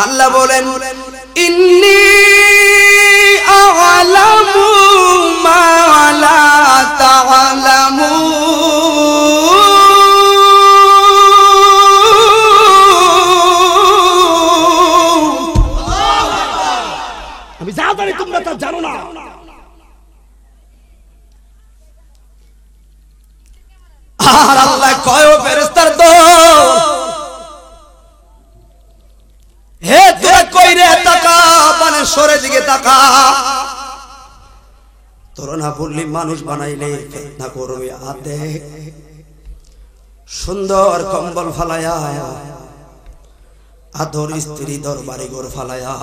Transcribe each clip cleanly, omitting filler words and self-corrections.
আল্লাহ বলেন ইন্নী আ'লামু মা লা তা'লামুন। আমি যা জানি তোমরা তা জানো না। আর আল্লাহ কয় ফেরেশতার দল, হে তোরা কই রে, তাকা বানেশ্বরের দিকে তাকা। তোরা না বললি মানুষ বানাইলে ফিতনা করবে। আতে সুন্দর কম্বল ফালায়া, আদর স্ত্রী দরবারে ঘর ফালায়া,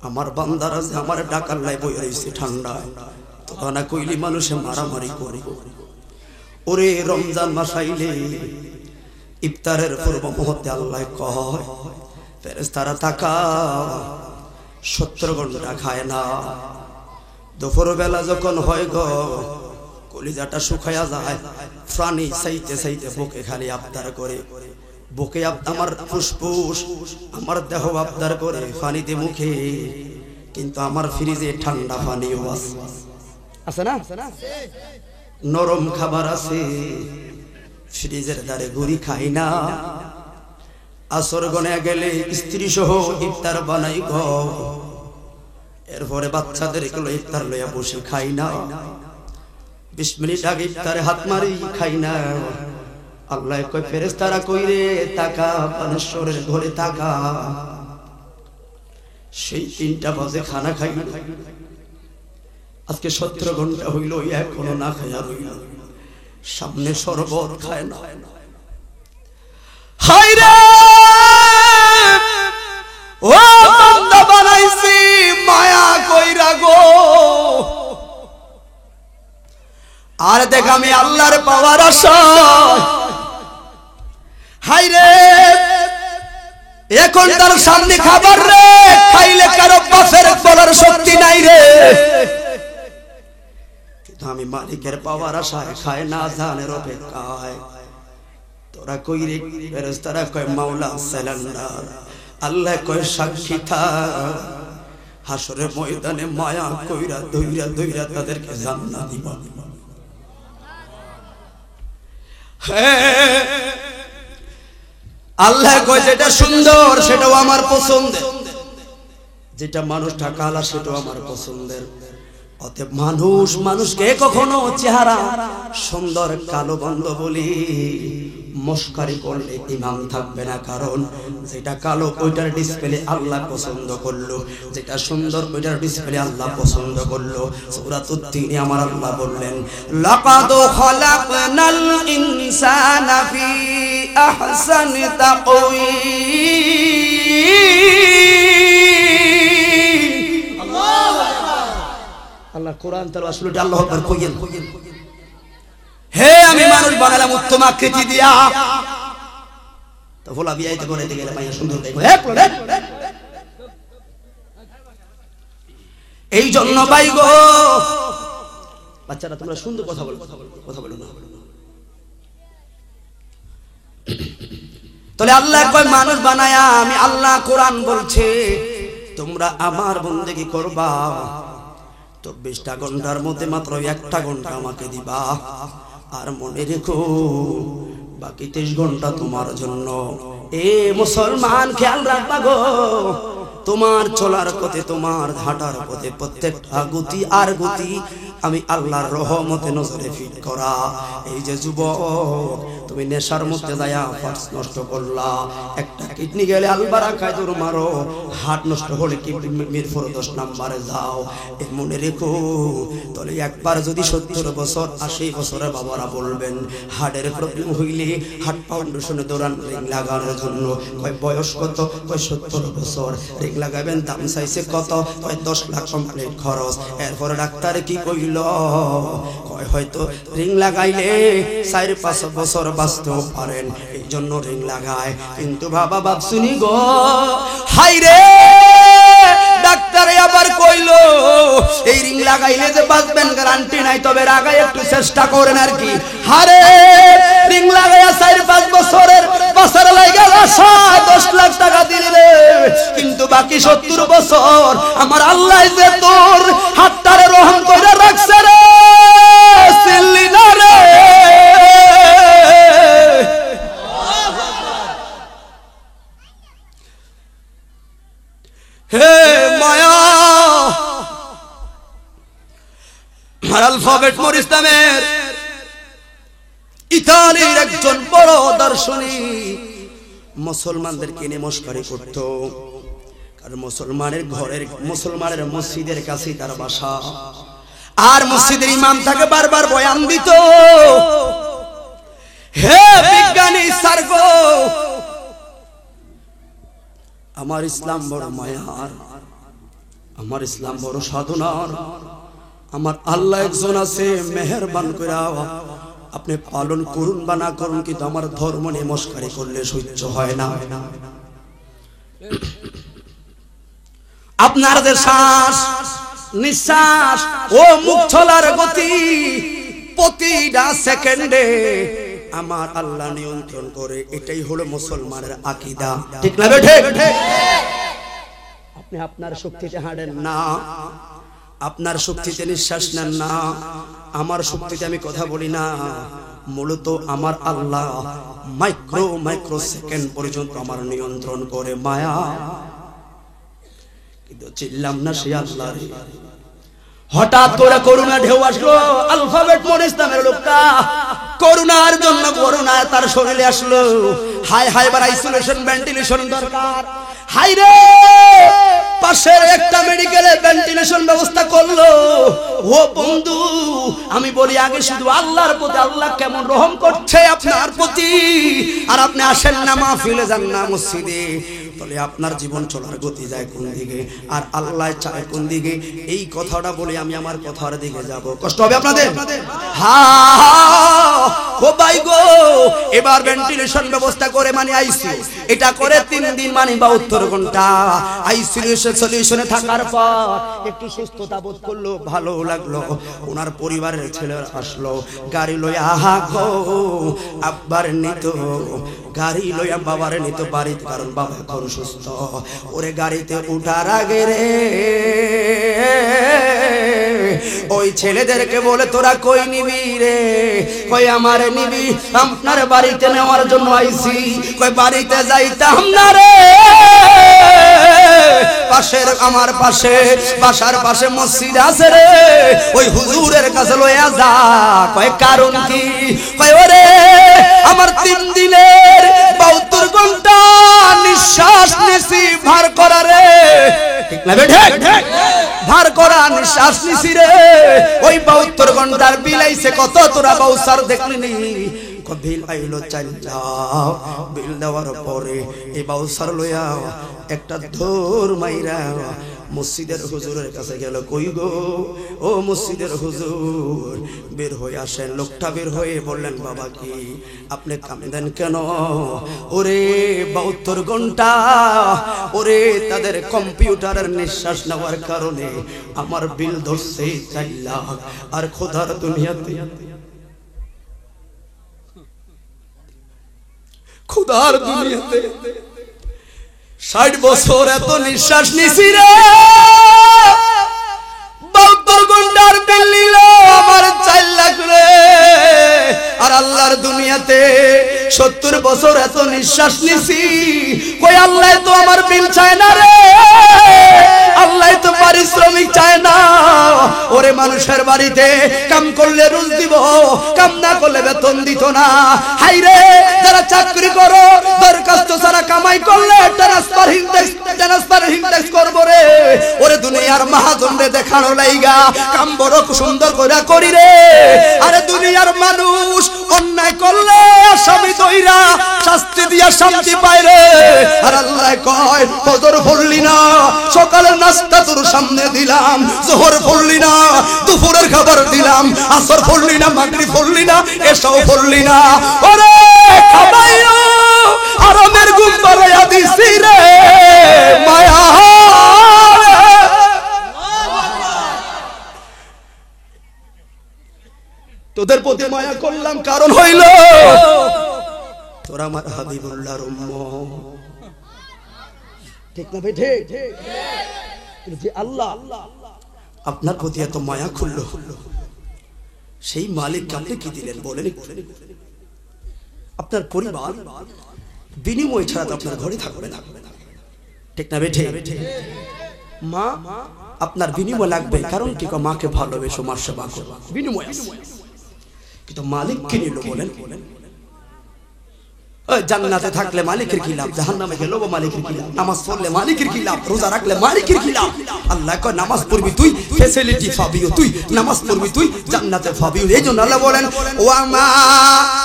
আমার বান্দারা যে আমার ডাকার লাই বই রয়েছে ঠান্ডায়, তোরা না কইলি মানুষে মারামারি করে। ওরে রমজান মাস আইলে ইফতারের পূর্ব মুহূর্তে আল্লাহ কয় ফেরেশতারা তাকা, 70 ঘন্টা খায় না। দুপুর বেলা যখন হয় গো, কলিজাটা শুকায়া যায়, প্রাণী চাইতে চাইতে বুকে খালি আবদার করে, বুকে আমার ফুসফুস আমার দেহ আবদার করে পানিতে মুখে, কিন্তু আমার ফ্রিজে ঠান্ডা পানিও আছে না, নরম খাবার আছে, ফ্রিজের দ্বারে ঘুরি খাই না। আসর গনে গেলে স্ত্রী সহ ইফতার বানাই গো, এরপরে বাচ্চাদের ইফতার লইয়া বসে খাই না। 20 মিনিট আগে ইফতারে হাত মারি খাই না। আল্লাহ কয় ফেরেশতারা কই রে, তাকা বানেশ্বরের ঘরে তাকা। সেই 3টা বাজে খানা খাই, আজকে 17 ঘন্টা হইল এখনো না খাইয়া রইল, সামনে শরবত খায় না। হায় রে ও বান্দা বানাইছি মায়া কইরা গো, আর দেখ আমি আল্লাহর পাওয়ার আশায়। হায় রে এখন তার সামনে খাবার রে, খাইলে কারো বাপের বলার শক্তি নাই রে, কিন্তু আমি মালিকের পাওয়ার আশায় খায় না জানের অপেক্ষায়। তোরা কই রে, ফেরেশতারা কয় মাওলা সিলিন্ডার। আল্লাহ কয় সাক্ষী থাক, হাসরের ময়দানে মায়া কইরা দইরা দইরা তাদেরকে জান্নাত দিব। আল্লাহ কয় যেটা সুন্দর সেটাও আমার পছন্দের, যেটা মানুষটা কালা সেটাও আমার পছন্দের। অতএব মানুষকে কখনো চেহারা সুন্দর কালো বন্ধ বলি মস্কারি করলে ইমাম থাকবে না, কারণ যেটা কালো ওইটার ডিসপ্লে আল্লাহ পছন্দ করলো, যেটা সুন্দর ওইটার ডিসপ্লে আল্লাহ পছন্দ করলো। সূরাতুত তিনে আমার আল্লাহ বললেন লাকাদ খালাকনাল ইনসানা ফি আহসানি তাকওয়িম। আল্লাহ কোরআন তেলাওয়াত শুনে আল্লাহু আকবার কইয়েন, হে আমি মানুষ বানালাম উত্তম আকৃতি দিয়া। তো ভোলা বিয়াইতে করে দিকে গেলে মাইয়া সুন্দর দেখো, এই জন্য ভাই গো বাচ্চারা তোমরা সুন্দর কথা বলো, কথা বলো না। তাহলে আল্লাহ কয় মানুষ বানায়া আমি আল্লাহ কোরআন বলছে তোমরা আমার বন্দেগী করবা, 24টা ঘন্টার মধ্যে মাত্র 1টা ঘন্টা আমাকে দিবা, আর মনে রেখো বাকি 23 ঘন্টা তোমার জন্য। এ মুসলমান খেয়াল রাখবা গো, তোমার চলার পথে তোমার হাঁটার পথে প্রত্যেকটা গতি আর গতি আমি আল্লাহর রহমতে নজরে ফিট করা। এই যে যুবক তুমি নেশার মধ্যে যায়া ফার্স নষ্ট করলা, একটা কিডনি গেলে আলবারা কায়দুর মারো, হার্ট নষ্ট হলে মিরপুর 10 নম্বরে যাও। এ মনে রেখো তাহলে একবার যদি 70 বছর 80 বছরের বাবারা বলবেন হার্টের প্রবলেম হইলে হার্ট ফাউন্ডেশনে দৌড়ান রিং লাগানোর জন্য। কয় বয়স কত? কয় 70 বছর। রিং লাগাবেন, দাম চাইছে কত? কয় 10 লাখ কমপ্লিট খরচ। এরপরে ডাক্তার কি কইল? কয় হয়তো রিং লাগাইলে 4-5 বছর বাঁচতেও পারেন, এই জন্য রিং লাগায়। কিন্তু বাবা বাপ শুনি গো, হাই রে ডাক্তারে আবার কইল এই রিং লাগাইলে যে বাঁচবেন গ্যারান্টি নাই, তবে লাগাই একটু চেষ্টা করেন আর কি। হারে রিং লাগাইয়া 4-5 বছরের বাঁচার লাগা 10 লাখ টাকা দিলে কিন্তু বাকি 70 বছর আমার আল্লাহ যে তোর হাতটারে রহম করে রাখছে রে চিল্লি না রে। হে মায়া আর আলফাবেট মোর ইসলামের ইতালির একজন বড় দার্শনিক মুসলমানদেরকে নমস্কারী করত, কারণ মুসলমানের ঘরের মুসলমানের মসজিদের কাছে তার বাসা, আর মসজিদের ইমাম তাকে বারবার বয়ান দিত, হে বিজ্ঞানী সার্গো আমার ইসলাম বড় মায়ার, আমার ইসলাম বড় সাধনার, আমার আল্লাহ একজন আছে, মেহেরবান করে আপনি পালন করুন বা না করুন, কিন্তু আমার ধর্ম নমস্কারী করলে সহ্য হয় না। আপনার যে শ্বাস নিঃশ্বাস ও মুখ চলার গতি প্রতিটা সেকেন্ডে আমার আল্লাহ নিয়ন্ত্রণ করে, এটাই হলো মুসলমানের আকীদা, ঠিক না বেঠে? আপনি আপনার শক্তিতে হাঁটেন না, আপনার শক্তিতে নিঃশ্বাস নেন না, আমার শক্তিতে আমি কথা বলি না, মূলত আমার আল্লাহ মাইক্রো সেকেন্ড পর্যন্ত আমার নিয়ন্ত্রণ করে। মায়া কিন্তু চিল্লাম না সে আল্লাহ রে। হঠাৎ করে করুণা ঢেউ আসলো, আলফাবেট মোর ইসলামের লোকটা করুণার জন্য করুণায় তার শরীরে আসলো। হাই হাই বার আইসোলেশন ভেন্টিলেশন দরকার। হাই রে পাশের একটা মেডিকেলে ভেন্টিলেশন ব্যবস্থা করলো। ও বন্ধু আমি বলি আগে শুধু আল্লাহর প্রতি, আল্লাহ কেমন রহম করছে আপনার প্রতি, আর আপনি আসেন না মাহফিলে, যান না মসজিদে, তাহলে আপনার জীবন চলার গতি যায় কোন দিকে আর আল্লাহ চায় কোন দিকে। এই কথাটা বলে আমি আমার কথার দিকে যাব, কষ্ট হবে আপনাদের? ও ভাই গো, এবার ভেন্টিলেশন ব্যবস্থা করে মানে আইসিইউ, এটা করে 3 দিন মানে 72 ঘন্টা আইসিইউ সলিউশনে থাকার পর একটু সুস্থতা বোধ করলো, ভালো লাগলো। ওনার পরিবারের ছেলেরা আসলো, গাড়ি লইয়া গো আব্বার নিত, গাড়ি লইয়া বাবার নিত বাড়িতে, কারণ বাবা এখন সুস্থ। ওরে গাড়িতে উঠার আগে রে ওই ছেলেদেরকে বলে তোরা কই নিবি রে? কই আমার নিবি, আপনার বাড়িতে নেওয়ার জন্য আইছি। কই বাড়িতে যাইতাম না রে, পাশের আমার পাশে বাসার পাশে মসজিদ আছে রে, ওই হুজুরের কাছে লইয়া যা। কয় কারণ কি? কয় ওরে আমার 3 দিনের 72 ঘন্টা নিঃশ্বাস নিছি ভার করা রে, ঠিক না বেঠে? ভার করা নিঃশ্বাস নিছি রে, ওই 72 ঘন্টার বিলাইছে কত তোরা বাউসার দেখলি নি? বিল আইলো চাল যাও, বিল দেওয়ার পরে এই বাউসার লইয়া একটা ধর মাইরা মসজিদের হুজুরের কাছে গেল। কই গো ও মসজিদের হুজুর, বের হয়ে আসেন। লোকটা বের হয়ে বললেন বাবা কি আপনি কাঁদেন কেন? ওরে 72 ঘন্টা ওরে তাদের কম্পিউটারের নিঃশ্বাস নেওয়ার কারণে আমার বিল ধরছে 4 লাখ। আর খোদার দুনিয়াতে, খোদার দুনিয়াতে 60 বছর এত নিঃশ্বাস নিছি রে, 72 ঘন্টার বিল নিল আমার 4 লাখ রে। আর আল্লাহর দুনিয়াতে 70 বছর এত নিঃশ্বাস নিছি, কই আল্লাহ তো আমার বিল চায় না রে, আল্লাহ তো পারিশ্রমিক চায় না। ওরে মানুষের বাড়িতে কাম করলে রোজ দিব, কাম না করলে বেতন দিত না। হাই রে যারা চাকরি করো দরখাস্ত ছাড়া কামাই করলে ট্রান্সফার ইনটেক্স করব রে। ওরে দুনিয়ার মহাজনরে দেখানো লাইগা কাম বড় সুন্দর করে করি রে। আরে দুনিয়ার মানুষ অন্যায় করলে আসামি দইরা শাস্তি দিয়া শান্তি পায় রে। আর আল্লাহ কয় ফজর পড়লি না, সকালের নাস্তা তোর সামনে দিলাম, জোহর পড়লি না, দুপুরের খাবার দিলাম, আসর পড়লি না, মাগরিব পড়লি না, এশাও পড়লি না, ওরে খাবাইও আরামের ঘুম পাড়াইয়া দিছি রে। মায়া তোদের প্রতি মায়া করলাম, কারণ হইল তোরা আমার হাবিবুল্লাহর উম্মত, ঠিক না ভাই? ঠিক। কিন্তু যে আল্লাহ আপনার প্রতি এত মায়া খুললো, সেই মালিক আপনি কি দিলেন বলেন? আপনার পরিবার বিনিময় ছাড়া তো আপনার ঘরে থাকবে না, ঠিক না ভাই? ঠিক। মা আপনার বিনিময় লাগবে, কারণ কি মাকে ভালোবেসো, মার সেবা করো, বিনিময় আছে। কিন্তু মালিক কি নিল বলেন? জান্নাতে থাকলে মালিকের কি লাভ, জাহান্নামে গেল মালিকের কি লাভ? নামাজ পড়লে মালিকের কি লাভ, রোজা রাখলে মালিকের কি লাভ? আল্লাহ কয় নামাজ পড়বি তুই, ফ্যাসিলিটি পাবিও তুই, নামাজ পড়বি তুই, জান্নাতে পাবিও। এইজন্য আল্লাহ বলেন ওয়া মা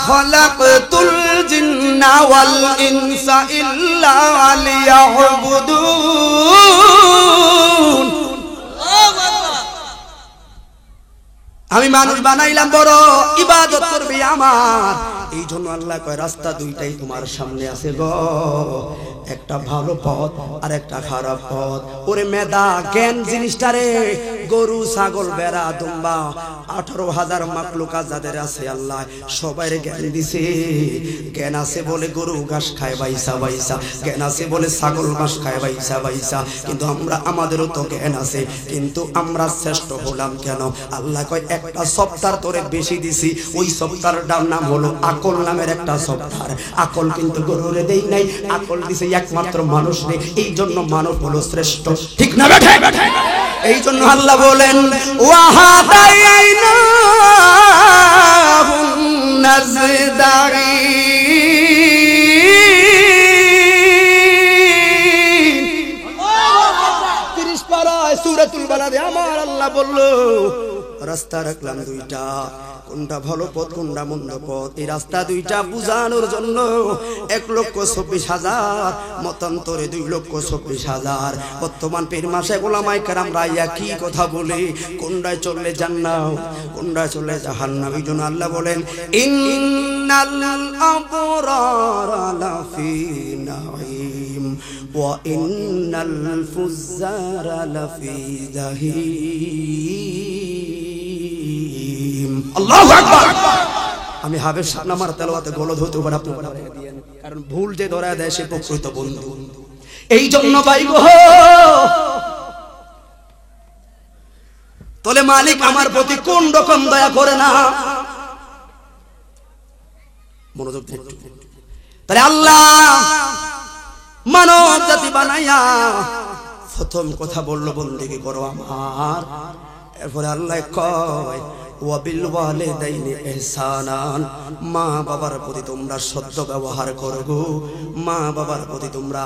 খালাকতুল জিন্না ওয়াল ইনসা ইল্লা লিয়াবুদুন। আমি মানুষ বানাইলাম বড়, ইবাদত করবি আমার। এই জন্য আল্লাহ কয় রাস্তা দুইটাই তোমার সামনে আছে গো, একটা ভালো পথ আর একটা খারাপ পথ। ওরে মেধা জ্ঞান জিনিসটা রে, গরু ছাগল বেড়া দুম্বা 18,000 মাকলুকা যাদের আছে আল্লাহ সবাই জ্ঞান দিছে। জ্ঞান আছে বলে গরু ঘাস খায় বাইসা বাইসা, জ্ঞান আছে বলে ছাগল ঘাস খায় বাইসা বাইসা। কিন্তু আমাদেরও তো জ্ঞান আছে, কিন্তু আমরা শ্রেষ্ঠ হলাম কেন? আল্লাহ কয় একটা সপ্তাহ তোরে বেশি দিছি, ওই সপ্তাহটার নাম হলো আকল নামের একটা সপ্তাহ। আকল কিন্তু গরুরে দেই নাই, আকল দিছে একমাত্র মানুষ রে। এই জন্য মানব হলো শ্রেষ্ঠ, ঠিক না বেঠে? এই জন্য আল্লাহ বলেন ওয়াহাদাইনা নাজদারি। 30 পারায় সূরাতুল বালাদে আমার আল্লাহ বলল রাস্তা রাখলাম দুইটা, কোনটা ভালো পথ কোনটা মন্দ পথ। এই রাস্তা দুইটা বুঝানোর জন্য 1,24,000, মতান্তরে 2,24,000। বর্তমান পীর মাসে ওলামায়ে কেরাম রাইয়া কি কথা বলে, কোনটায় চললে জান্নাত কোনটায় চললে জাহান্নাম। এই জন্য আল্লাহ বলেন ইন্নাল আবরারা লাফি নাঈম ওয়া ইন্নাল ফুজ্জারা লাফি জাহিম। আল্লাহু আকবার। আমি হাফেজ সাহেব আমার তেলাওয়াতে গলদ হতে পারে, আপনি দিয়েন, কারণ ভুল যে ধরায় দেয় সে প্রকৃত বন্ধু। এই জন্য ভাই গো, তলে মালিক আমার প্রতি কোন রকম দয়া করে না, মনোযোগ দিয়ে একটু। তাহলে আল্লাহ মানব জাতি বানাইয়া প্রথম কথা বললো বন্দেগী করো আমার। এরপরে আল্লাহ কয় ওয়াবিল ওয়ালিদাইনি ইহসানান, মা বাবার প্রতি তোমরা সদ্য ব্যবহার করো গো, মা বাবার প্রতি তোমরা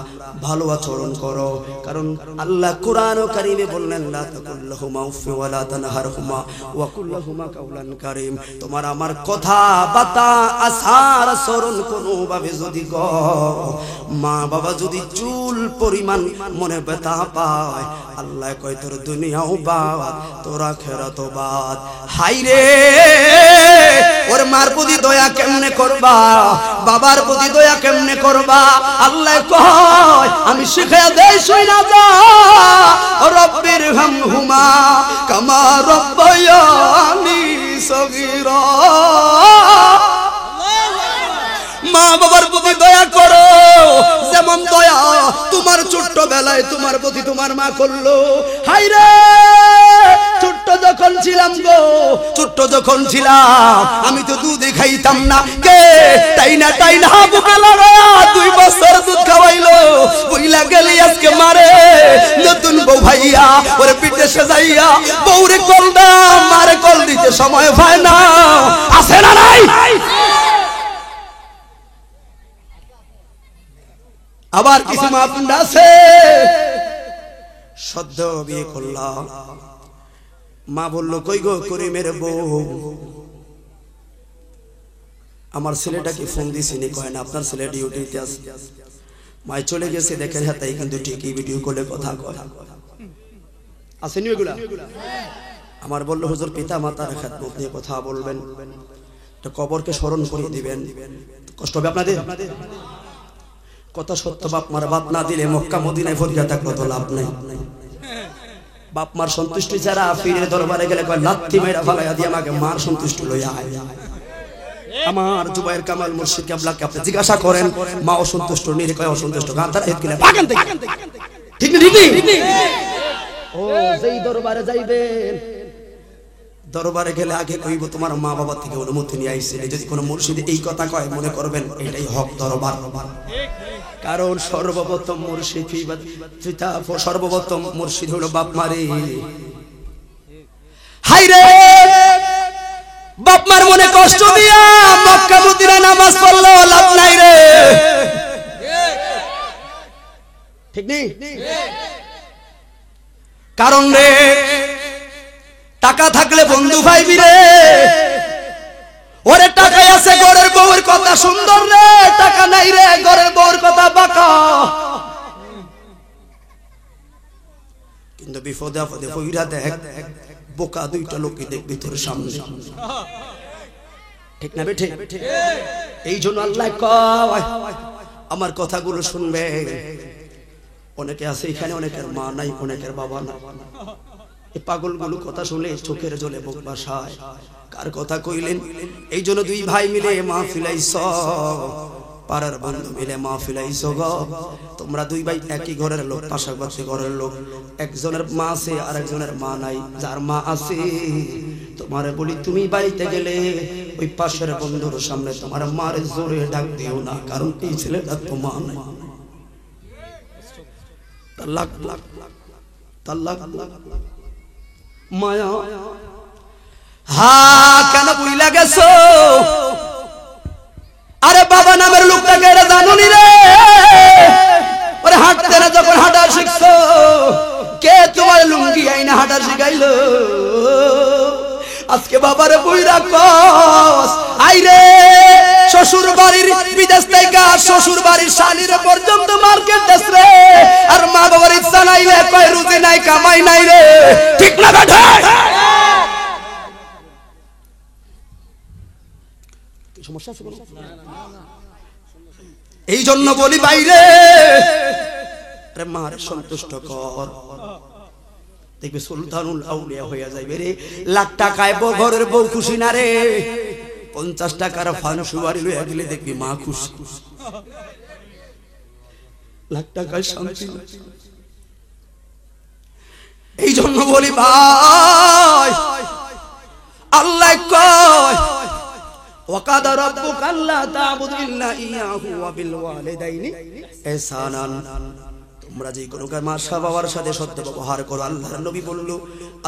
ভালো আচরণ করো। কারণ আল্লাহ কোরআন কারীমে বললেন লা তাকুল্লাহুমা উফফি ওয়া লা তানহারহুমা ওয়া কুল্লাহুমা কাওলান কারীম। তোমার আমার কথা বাতা আচার আচরণ কোনো ভাবে যদি গো মা বাবা যদি চুল পরিমাণ মনে ব্যথা পায়, আল্লাহ কয় তোর দুনিয়াও বাদ তোর আখিরাতও বাদ। হাইরে ওর মার প্রতি দয়া কেমনে করবা, বাবার প্রতি দয়া কেমনে করবা? আল্লাহ কয় আমি শিখায়া দেই শুইনা যা, রব্বির হামহুমা কামা রব্বায়ানি সগীরা। মা বাবার প্রতি দয়া করো, যেমন দয়া তোমার ছোট্ট বেলায় তোমার প্রতি তোমার মা করলো। হাইরে ছোট্ট যখন ছিলাম গো, ছোট্ট যখন ছিলাম আমি তো দুধ খাইতাম না, কে তাই না বুকে লড়া 2 বছর দুধ খাওয়াইলো। বুইলা গেলি আজকে মারে নতুন বউ ভাইয়া ওরে পিঠে সাজাইয়া বউরে কল দাও, মারে কল দিতে সময় পায় না, আছে না নাই? আবার কিছু মা বোন আছে সদ্য বিয়ে করলাম, মা বলল কই গো করিমের বউ, আমার ছেলেটাকে ফোন দিছিনি, কয় না আপনার ছেলে ডিউটিতে আছে। মাই চলে গেছে, দেখেন হ্যাঁ তাই কিন্তু ঠিকই ভিডিও কলে কথা কয়, আসেনি ওইগুলা? আমার বললো হুজুর পিতা মাতার খেদমত নিয়ে কথা বলবেন, কবরকে স্মরণ করে দিবেন, কষ্ট হবে আপনাদের। কথা সত্য, বাপ মার বাপ না দিলে মক্কা মদিনায় ফরিয়া থাকলো তো লাভ নাই। বাপ মার সন্তুষ্টি ছাড়া পীরের দরবারে গেলে কয় লাত্তি মেরা ফালাইয়া দিয়ে আমাকে মার সন্তুষ্টি লইয়া আয়। আমার জুবাইর কামাল মুর্শিদ কেবলাকে আপনি জিজ্ঞাসা করেন, মা অসন্তুষ্ট নিরে কয় অসন্তুষ্ট, গান তারা হেত গেলে ভাগেন। ঠিক নেই? ও যেই দরবারে যাইবেন, দরবারে গেলে আগে কইব তোমার মা বাবা থেকে অনুমতি নিয়ে আইছে। যদি কোনো মুর্শিদ এই কথা কয় মনে করবেন এটাই হক দরবার। কারণ সর্বপ্রথম মুর্শিদ সর্বপ্রথম মুর্শিদ হলো বাপ মারে। হাইরে বাপ মার মনে কষ্ট দিয়া মক্কা মদিনা নামাজ পড়লো লাভ নাই রে, ঠিক নেই? কারণ রে টাকা থাকলে বন্ধু ভাইবি রে, ওরে টাকা আছে ঘরের বউয়ের কথা সুন্দর রে, টাকা নাই রে ঘরের বউয়ের কথা বাঁকা। কিন্তু বিপদে আপদে পইরা দেখ বোকা দুইটা লোকই দেখবি তোর সামনে, ঠিক না বেঠে? এই জন্য আল্লাহ কয় আমার কথাগুলো শুনবে। অনেকে আছে এখানে অনেকের মা নাই, অনেকের বাবা নাই। এই পাগলগুলো কথা শুনলে চোখের জলে বুক ভাসায়। কার কথা কইলেন? এই জন্য দুই ভাই মিলে মাহফিল আইছ, পাড়ার বন্ধু মিলে মাহফিল আইছ গো। তোমরা দুই ভাই একই ঘরের লোক, পাশাপাশি ঘরের লোক, একজনের মা আছে আর একজনের মা নাই। যার মা আছে তোমারে বলি তুমি বাড়িতে গেলে ওই পাশের বন্ধুর সামনে তোমার মার জোরে ডাক দিও না, কারণ এই ছেলেটা তো মা নাই। তালাক তালাক মায়া হা কেন বুইলা গেছো? আরে বাবা নামের লোকটাকে এটা জানুনি রে, ওরে হাঁটতে না যখন হাঁটা শিখছো, কে তোমার লুঙ্গি আইনা হাঁটা শিখাইলো? আজকে বাবারে বুইরা কস আইরে শ্বশুর বাড়ির বিদেশ থেকে শ্বশুর বাড়ির শালির পর্যন্ত মার্কেট দেশ রে, আর মা বাবার ইচ্ছা নাইলে কয় রুজি নাই কামাই নাই রে, ঠিক না বেঠে? সমস্যা আছে? এই জন্য বলি বাইরে মার সন্তুষ্ট কর, দেখবে সুলতানুল আউলিয়া হইয়া যাইবে রে। লাখ টাকায় ঘরের বউ খুশি না রে, 50 টাকার ফানসুয়ারি লইয়া গেলে দেখবি মা খুশি। লাখ টাকায় শান্তি। এই জন্য বলি ভাই আল্লাহ কয় ওয়াকাদা রাব্বুকা আল্লা তা'বুদু ইল্লা ইয়াহু ওয়া বিল ওয়ালিদাইনি ইহসানান। তোমরা যে কোনো মা বাবার সাথে সত্য ব্যবহার করো। আল্লাহর নবী বলল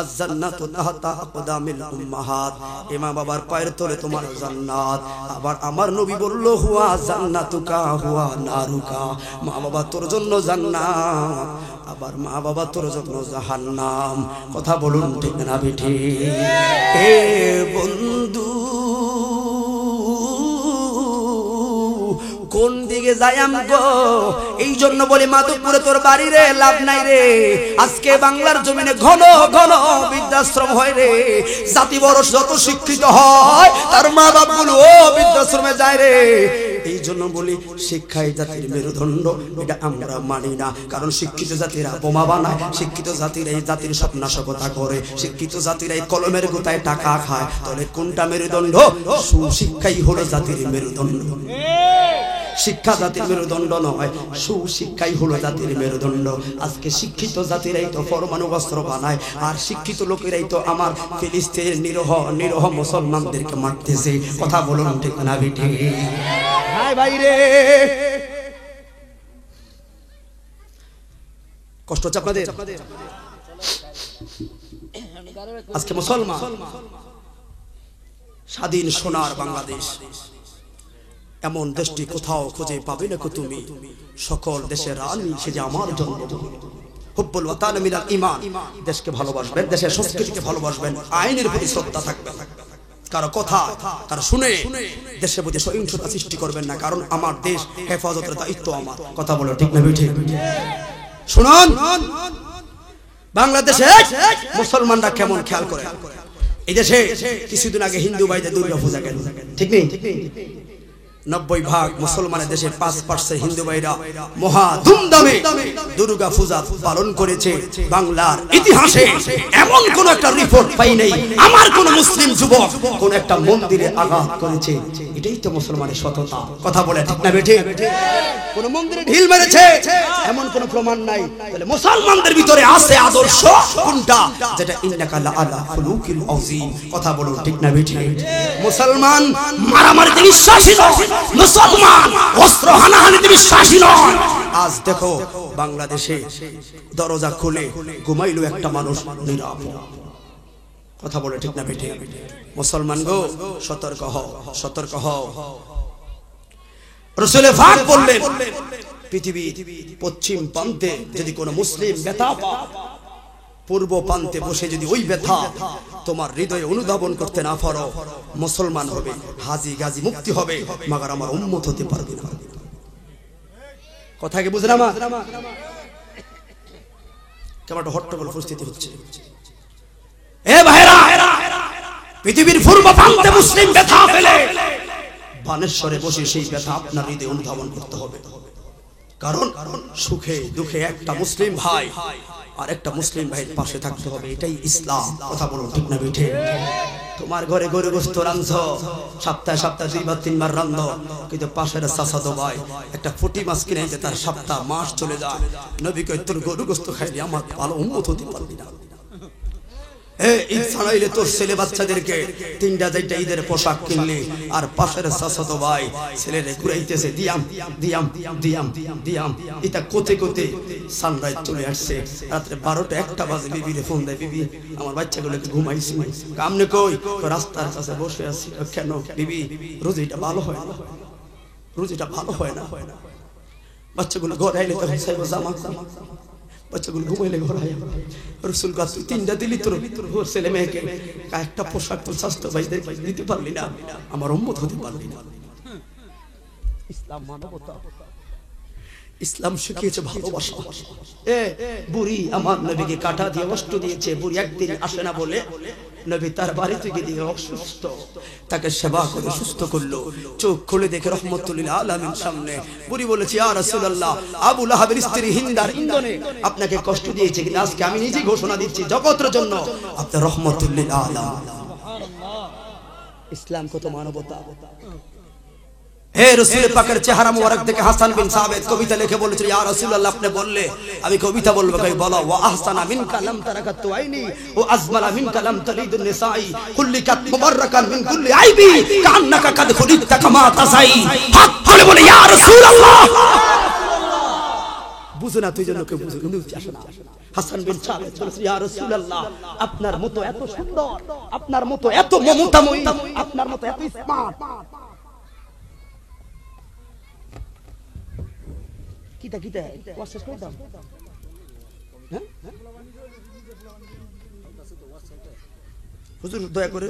আজ-জান্নাতু তাহতা আকদামিল উম্মাহাত, মা বাবার পায়ের তলে তোমার জান্নাত। আবার আমার নবী বলল হুয়া জান্নাতুকা হুয়া নারুকা, মা বাবা তোর জন্য জান্নাত, আবার মা বাবা তোর জন্য জাহান্নাম। কথা বলুন ঠিক না বেঠি? এ বন্ধু কোন দিকে যাইম গো? এই জন্য বলি মাধবপুরে তোর বাড়ি রে, লাভ নাই রে। আজকে বাংলার জমিনে ঘন ঘন বৃদ্ধাশ্রম হয় রে। জাতি বড় যত শিক্ষিত হয় তার মা বাপগুলো ও বৃদ্ধাশ্রমে যায় রে। এই জন্য বলি শিক্ষাই জাতির মেরুদণ্ড, এটা আমরা মানি না। কারণ শিক্ষিত জাতিরা বোমা বানায়, শিক্ষিত জাতিরা এই জাতির স্বপ্নাশকতা করে, শিক্ষিত জাতিরা এই কলমের গোতায় টাকা খায়। তাহলে কোনটা মেরুদণ্ড? সুশিক্ষাই হলো জাতির মেরুদণ্ড। শিক্ষা জাতির মেরুদণ্ড নয়, সুশিক্ষাই হলো জাতির মেরুদণ্ড। আজকে শিক্ষিত জাতিরাই তো পরমাণু অস্ত্র বানায়, আর শিক্ষিত লোকেরাই তো আমার ফিলিস্তিনের নিরহ মুসলমানদেরকে মারতেছে। কথা বলুন ঠিক না বেটি? হাই ভাই রে, কষ্ট হচ্ছে আপনাদের? আজকে মুসলমান স্বাধীন সোনার বাংলাদেশ, এমন দেশটি কোথাও খুঁজে পাবে না তুমি। সকল দেশের রানী সে যে আমার জন্মভূমি। হুব্বুল ওয়াতান মিনাল ঈমান, দেশকে ভালোবাসবেন, দেশের সংস্কৃতিকে ভালোবাসবেন, আইনের প্রতি শ্রদ্ধা থাকবে। কারো কথা কারো শুনে দেশের প্রতি সহিংসতা সৃষ্টি করবেন না, কারণ আমার দেশ হেফাজতের দায়িত্ব আমার। কথা বলো ঠিক না বেঠিক? শুনুন, বাংলাদেশে মুসলমানরা কেমন খেয়াল করে। এই দেশে কিছুদিন আগে হিন্দু ভাইদের দুর্গা পূজা গেল, ঠিক নেই? 90 ভাগ মুসলমানের দেশে 5% হিন্দু ভাইরা মহা ধুমধামে দুর্গা পূজা পালন করেছে। বাংলার ইতিহাসে এমন কোন একটা রিপোর্ট পাই নাই আমার কোন মুসলিম যুবক কোন একটা মন্দিরে আঘাত করেছে। এটাই তো মুসলমানের সততা। কথা বলে ঠিক না বেঠে? কোন মন্দিরে ঢিল মেরেছে এমন কোন প্রমাণ নাই। তাহলে মুসলমানদের ভিতরে আছে আদর্শ কোনটা? যেটা ইন্নাকা লা আলা খুলুকিল আযীম। কথা বলো ঠিক না বেঠে? মুসলমান মারামারিতে বিশ্বাসী নয়, মুসলমান অস্ত্র হানাহানিতে বিশ্বাসী নয়। আজ দেখো বাংলাদেশে দরজা খুলে ঘুমাইলো একটা মানুষ নিরাপদ। কথা বলে ঠিক না বেঠে? মুসলমান গো সতর্ক হও, সতর্ক হও। রাসূল পাক বললেন পৃথিবী পশ্চিম প্রান্তে যদি কোনো মুসলিম ব্যথা পায়, পূর্ব প্রান্তে বসে যদি ওই ব্যথা তোমার হৃদয়ে অনুধাবন করতে না পারো, মুসলমান হবে, হাজি গাজী মুক্তি হবে, মাগার আমার উম্মত হতে পারবে না। কথা কি বুঝলাম? কেমন একটা হট্টগোল পরিস্থিতি হচ্ছে। এ ভাইরা, পৃথিবীর পূর্ব প্রান্তে মুসলিম ব্যথা ফেলে বানেশ্বরে বসে সেই ব্যথা আপনার হৃদয়ে অনুধাবন করতে হবে। কারণ সুখে দুঃখে একটা মুসলিম ভাই আর একটা মুসলিম ভাইয়ের পাশে থাকতে হবে। এটাই ইসলাম। কথা বলুন ঠিক না বেঠে? তোমার ঘরে গরু গোশত রাঁধছ, সপ্তাহে সপ্তাহে 2 বার 3 বার রাঁধ, কিন্তু পাশের চাচাতো ভাই একটা ফুটি মাছ কিনে যে তার সপ্তাহ মাস চলে যায়। নবী কয় তোর গরু গোশত খাইলে আমার ভালো উম্মত হতে পারবি না। ঈদ ছাড়াইলে তোর ছেলে বাচ্চাদেরকে 3টা 4টা ঈদের পোশাক কিনলে, আর পাশের চাচাতো ভাই ছেলেরে ঘুরাইতেছে দিয়াম দিয়াম দিয়াম দিয়াম। এটা কোতে কোতে সানরাইজ চলে আসছে। রাত্রে 12টা 1টা বাজে বিবিরে ফোন দেয়, বিবি আমার বাচ্চাগুলোকে ঘুমাইছি। কামনে কই? রাস্তার কাছে বসে আছি। কেন বিবি? রোজিটা ভালো হয় না, রোজিটা ভালো হয় না। বাচ্চাগুলো ঘরে আইলে তখন সাইব জামা, বাচ্চাগুলো ঘুমাইলে ঘরে আয়। রাসূল কাছে 3টা দিলি তোর ছেলে মেয়েকে একটা পোশাক তোর স্বাস্থ্য ভাইদের দিতে পারলি না, আমার উম্মত হতে পারলি না। ইসলাম মানবতা, ইসলাম শিখিয়েছে ভালোবাসা। বুড়ি আমার নবীকে কাঁটা দিয়ে কষ্ট দিয়েছে। বুড়ি একদিন আসে না বলে নবী তার বাড়ি থেকে দিয়ে অসুস্থ, তাকে সেবা করে সুস্থ করলো। চোখ খুলে দেখে রহমতুল লিল আলামিন সামনে। বুড়ি বলেছে ইয়া রাসূলুল্লাহ, আবু লাহাবের স্ত্রী হিন্দার ইন্ধনে আপনাকে কষ্ট দিয়েছে, কিন্তু আজকে আমি নিজে ঘোষণা দিচ্ছি জগতের জন্য আপনি রহমতুল লিল আলামিন। ইসলাম কত মানবতা। হে রাসূল পাকের চেহারা মোবারক দেখে হাসান বিন সাবিত কবিতা লিখে বলেছিল ইয়া রাসূলুল্লাহ আপনি বললে আমি কবিতা বলবো। কই বলো? ওয়া আহসানা মিনকা লাম তারাকাতু আইনি ওয়া আজমালা মিনকা লাম তালিদুন নিসাই কুল্লিকাত মুবাররাকান মিন কুল্লি আইবি কান্নাকা কাদ খুলিকতা কামা তাসাই। হক বলে বলে ইয়া রাসূলুল্লাহ। বুঝে না তুই জন্য কেউ বুঝে আসে না। হাসান বিন সাবিত বলেছিল ইয়া রাসূলুল্লাহ আপনার মতো এত সুন্দর, আপনার মতো এত মমতাময়ী, আপনার মতো এত স্মার্ট কিতা কিতা ওয়াশেস করে দাও। হ্যাঁ হুজুর দয়া করে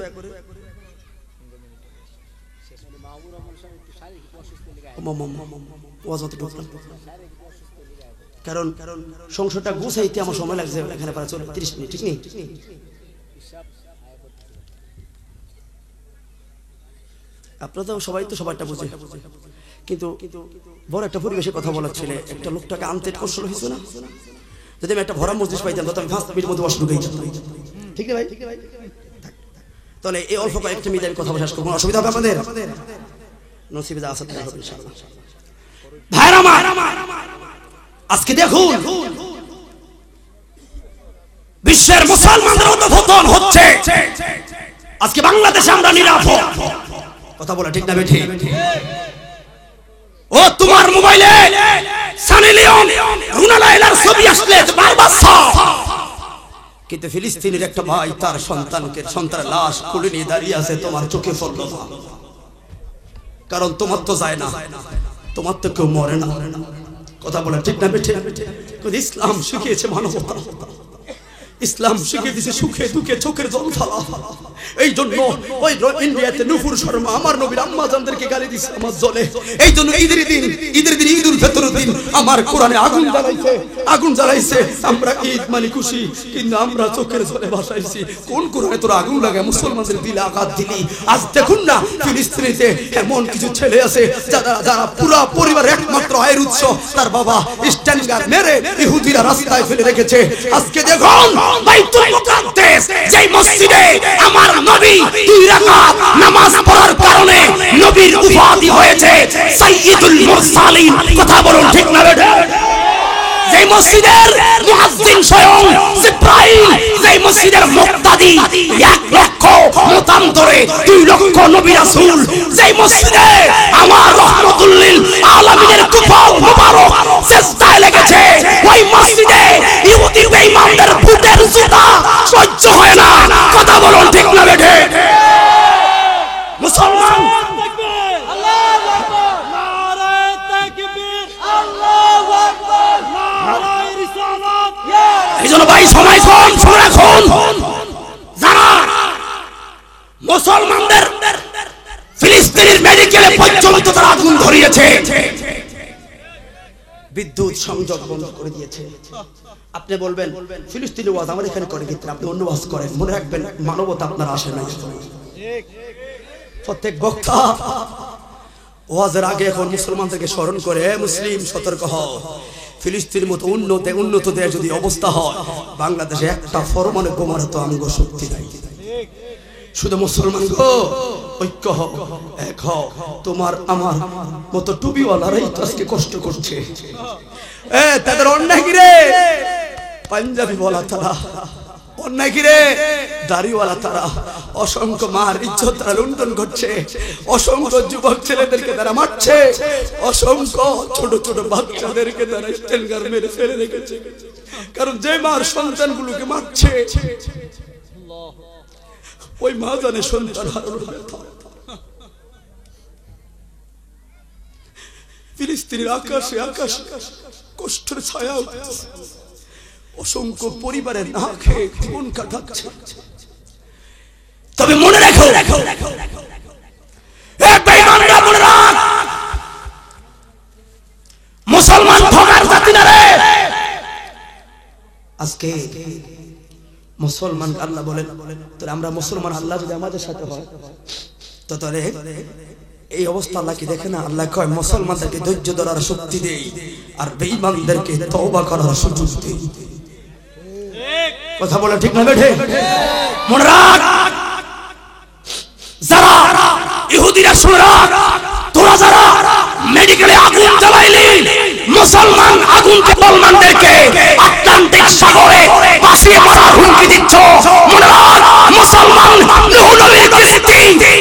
কারণ সংসারটা গুছাইতে আমার সময় লাগছে এখানে প্রায় 30 মিনিট। ঠিক নেই? আপনারা তো সবাই তো সবাইটা বুঝে, কিন্তু বড় একটা পরিবেশে কথা বলার ছেলে একটা লোকটাকে আনতে কষ্ট হয়েছে না? যদি আমি একটা ভরা মজলিস পাইতাম তো আমি 5 মিনিটের মধ্যে অসুবিধা হয়ে যেত। ঠিক না ভাই? তাহলে এই অল্প কয়েকটা মিনিট আমি কথা বলে শেষ করব। কোনো অসুবিধা হবে আপনাদের? নসিবে যা আছে তাই হবে ইনশাআল্লাহ। ভাইরা আমার, আজকে দেখুন বিশ্বের মুসলমানদের অধঃপতন হচ্ছে। আজকে বাংলাদেশে আমরা নিরাপদ। কথা বলা ঠিক না বেঠি? ও তোমার মোবাইলে সানি লিওন রুনা লায়লার ছবি আসলে বারবার সাফ, কিন্তু ফিলিস্তিনের একটা ভাই তার সন্তানের লাশ কোলে নিয়ে দাঁড়িয়ে আছে, তোমার চোখে পড়লো না। কারণ তোমার তো যায় না, তোমার তো কেউ মরে না। কথা বলা ঠিক না বেঠি? ইসলাম শিখিয়েছে মানবতা, ইসলাম শিখিয়ে দিয়েছে সুখে দুঃখে চোখের জল ফেলা। এই জন্য ওই ইন্ডিয়াতে নুপুর শর্মা আমার নবীর আম্মা জানদেরকে গালি দিছে আমার জলে। এই জন্য ঈদের দিন ঈদুল ফিতরের দিন আমার কোরআনে আগুন জ্বালাইছে। আমরা ঈদ মানে খুশি, কিন্তু আমরা চোখের জলে ভাসাইছি। কোন কোরআনে তোর আগুন লাগে? মুসলমানদের দিলে আঘাত দিলি। আজ দেখুন না ফিলিস্তিনিতে এমন কিছু ছেলে আছে যারা পুরা পরিবার একমাত্র আয়ের উৎস তার বাবা স্ট্যান্ডার মেরে ইহুদিরা রাস্তায় ফেলে রেখেছে। আজকে দেখুন বাইতুল মুকাদ্দাস যেই মসজিদে আমার নবী 2 রাকাত নামাজ পড়ার কারণে নবীর উপাধি হয়েছে সাইয়্যিদুল মুরসালিন। কথা বলুন ঠিক না বেঠে? যেই মসজিদের মুয়াজ্জিন স্বয়ং জিব্রাইল, যেই মসজিদের মুক্তাদি 1 লক্ষ মতান্তরে 2 লক্ষ নবী রাসূল, যেই মসজিদে আমার রাহমাতুল লিল আলামিনের কুফাল মুবারক সিজদায় লেগেছে, ওই মসজিদে ইহুদি বেঈমানদের বুটের জুতা সহ্য হয় না। কথা বলুন ঠিক না বেঠে? মুসলমান আল্লাহু আকবার, নারায়ে তাকবীর, আল্লাহু আকবার, নারায়ে রিসালাত। এইজন্য ভাই সময় কম, শুনে রাখুন, যারা মুসলমানদের ফিলিস্তিনের মেডিকেলে পর্যন্ত তারা আগুন ধরিয়েছে, বিদ্যুৎ সংযোগ বন্ধ করে দিয়েছে। আপনি বলবেন ফিলিস্তিনি ওয়াজ আমার এখানে করে কিন্তু আপনি অন্য ওয়াজ করেন। মনে রাখবেন মানবতা আপনার আসে না। প্রত্যেক বক্তা ওয়াজের আগে এখন মুসলমানদেরকে স্মরণ করে, মুসলিম সতর্ক হও, ফিলিস্তিনের মতো উন্নত দেশ যদি অবস্থা হয়, বাংলাদেশে একটা পরমাণু বোমার তো আমগো শক্তি নাই। শুধু মুসলমান গো ঐক্য হও, এক হও। তোমার আমার মতো টুপিওয়ালারাই তো আজকে কষ্ট করছে। তাদের অন্যায় কি রে? পাঞ্জাবি বলা তারা, অন্যায় কি রে? দাড়িওয়ালা তারা। অসংখ্য মার ইজ্জত তারা লুণ্ঠন করছে, অসংখ্য যুবক ছেলেদেরকে তারা মারছে, অসংখ্য ছোট ছোট বাচ্চাদেরকে তারা স্টেনগার মেরে ফেলে রেখেছে। কারণ যে মার সন্তানগুলোকে মারছে ওই মা জানে সন্তান হারানোর ব্যথা। ফিলিস্তিনের আকাশে আকাশে কষ্টের ছায়া উঠেছে, অসংখ্য পরিবারের না খেয়ে জীবন কাটাচ্ছে। তবে মনে রাখো, মুসলমান ঠকার জাতি না রে। আজকে মুসলমান আল্লাহ বলেন, তাহলে আমরা মুসলমান আল্লাহ যদি আমাদের সাথে হয় তো তাহলে এই অবস্থা আল্লাহ কি দেখে না? আল্লাহ কয় মুসলমানদেরকে ধৈর্য ধরার শক্তি দেই আর বেঈমানদেরকে তওবা করার সুযোগ দেই। কথা বলে ঠিক না বেঠে? মনে রাখ, যারা ইহুদিরা শুনে রাখ, তোরা যারা মেডিকেলে আগুন জ্বালাইলি, মুসলমান আগুনকে মুসলমানদেরকে আটলান্টিক সাগরে ভাসিয়ে মারার হুমকি দিচ্ছ। মনে রাখ, মুসলমান নূহ নবীর কৃষ্টি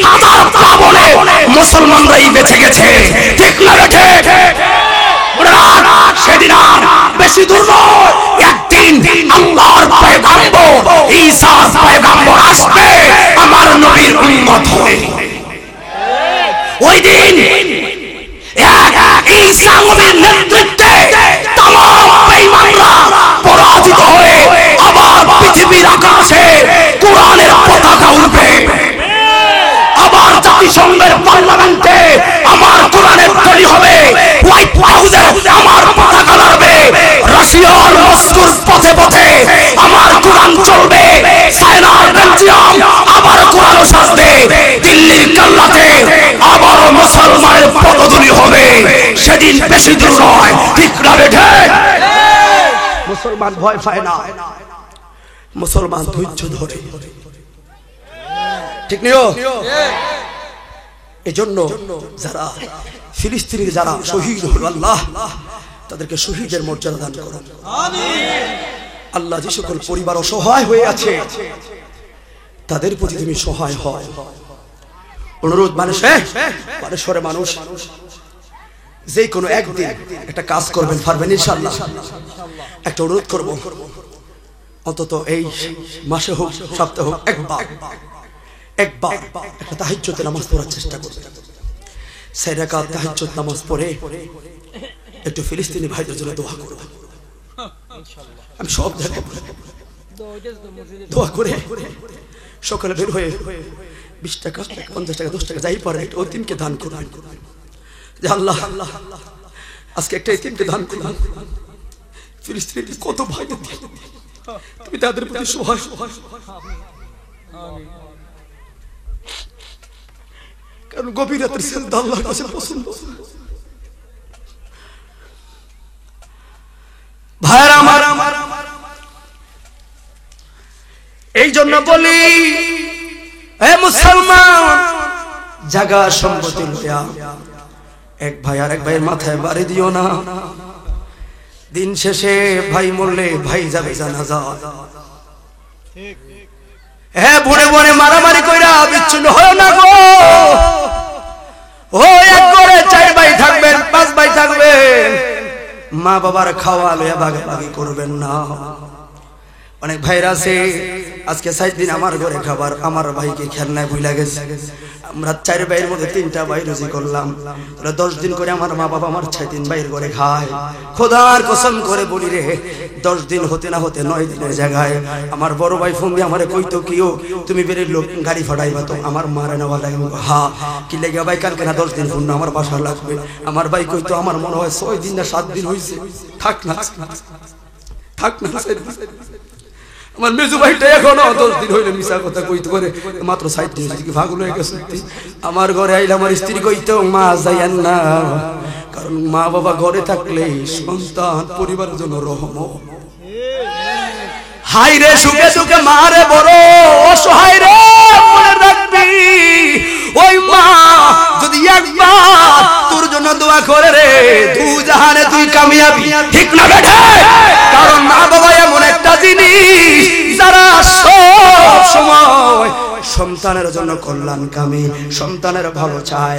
হাজার প্লাবনে মুসলমানরাই বেঁচে গেছে। ঠিক না বেঠে? মনে রাখ, সেদিন আর বেশি দূর নয়, একদিন আল্লাহর পয়গম্বর ঈসার পয়গম্বর আসবে আমার নবীর উম্মত হয়ে। ওই দিন ঈসা নবীর নেতৃত্বে तमाम বেঈমানরা পরাজিত হয়ে আবার পৃথিবীর আকাশে কোরআনের পতাকা উঠবে। আবার জাতিসংঘের পার্লামেন্টে আমার কোরআনের ধ্বনি হবে, হোয়াইট হাউসে আমার পতাকা লড়বে, রাশিয়ার মস্কোর পথে পথে আমার কোরআন চলবে, চায়নার বেলজিয়াম আবার কোরআন সাজবে, দিল্লির কাল্লাতে আবার মুসলমানের পদধ্বনি হবে। সেদিন বেশি দূর নয়। ঠিক না বেঠে? মুসলমান ভয় পায় না, মুসলমান ধৈর্য ধরে। ঠিক নিও? এজন্য যারা ফিলিস্তিনের যারা শহীদ হল, আল্লাহ তাদেরকে শহীদের মর্যাদা দান করুন। আল্লাহ যে সকল পরিবার অসহায় হয়ে আছে তাদের প্রতি তুমি সহায় হয়। অনুরোধ মানুষের মানুষ যে কোনো একদিন একটা কাজ করবেন, পারবেন ইনশাআল্লাহ। একটা অনুরোধ করব, অন্তত এই মাসে হোক সপ্তাহে হোক একবার একটা তাহাজ্জুদের নামাজ পড়ার চেষ্টা করবেন। 4 রাকাত তাহাজ্জুদ নামাজ পড়ে একটু ফিলিস্তিনি ভাইদের জন্য দোয়া করবেন। আমি সব দেখব, দোয়া করে সকালে বের হয়ে 20 টাকা 50 টাকা 10 টাকা যাই পারে ওই তিনকে দান করুন যে আল্লাহ আজকে একটা এতিমকে দান করুন ফিলিস্তিনের কত ভাই তুমি তাদের প্রতি সহায় কারণ গভীর রাতের সিজদা আল্লাহর কাছে পছন্দ ভাইরা আমার এই জন্য বলি হে মুসলমান জায়গা সম্পত্তি লইয়া এক ভাই আর এক ভাইয়ের মাথায় বাড়ি দিও না দিন শেষে ভাই মরলে ভাই যাবে জানাজা হে বুড়ে বুড়ে মারামারি কইরা বিচ্ছিন্ন হয় না গো ও এক করে 4 ভাই থাকবেন 5 ভাই থাকবেন মা বাবার খাওয়া লইয়া ভাগাভাগি করবেন না অনেক ভাইরা আছে আজকে 7 দিন আমার ঘরে খাবার আমার ভাইকে খেলনায় ভুলে গেছে আমরা 4 ভাইয়ের মধ্যে 3টা ভাই রুজি করলাম তোরা 10 দিন করে আমার মা বাবা আমার 6 দিন ভাইয়ের ঘরে খায় খোদার কসম করে বলি রে 10 দিন হতে না হতে 9 দিনের জায়গায় আমার বড় ভাই ফোন দিয়ে আমারে কইতো কিও তুমি বেরে লোক গাড়ি ফাটাইবা তো আমার মারে নেওয়া লাগে হ্যাঁ কি লাগা ভাই কালকে না 10 দিন ফোন না আমার বাসা লাগবে আমার ভাই কইতো আমার মনে হয় 6 দিন না 7 দিন হইছে থাক না আমার মেজু ভাইটা এখনো 10 দিন হইলো মিছা কথা কইতে করে মাত্র 60 দিন কি ভাগ হয়ে গেছে আমার ঘরে আইলে আমার স্ত্রী কইতো মা যাইয়েন না কারণ মা বাবা ঘরে থাকলে সন্তান পরিবারের জন্য রহমত হাই রে সুখে সুখে মারে বড় অসহায় রে মনে রাখবি ওই মা যদি একবার তোর জন্য দোয়া করে রে তুই জাহানে তুই কামিয়াবি ঠিক না বেটা কারণ মা বাবা এমন একটা জিনিস যারা সব সময় সন্তানের জন্য কল্যাণকামী সন্তানের ভালো চায়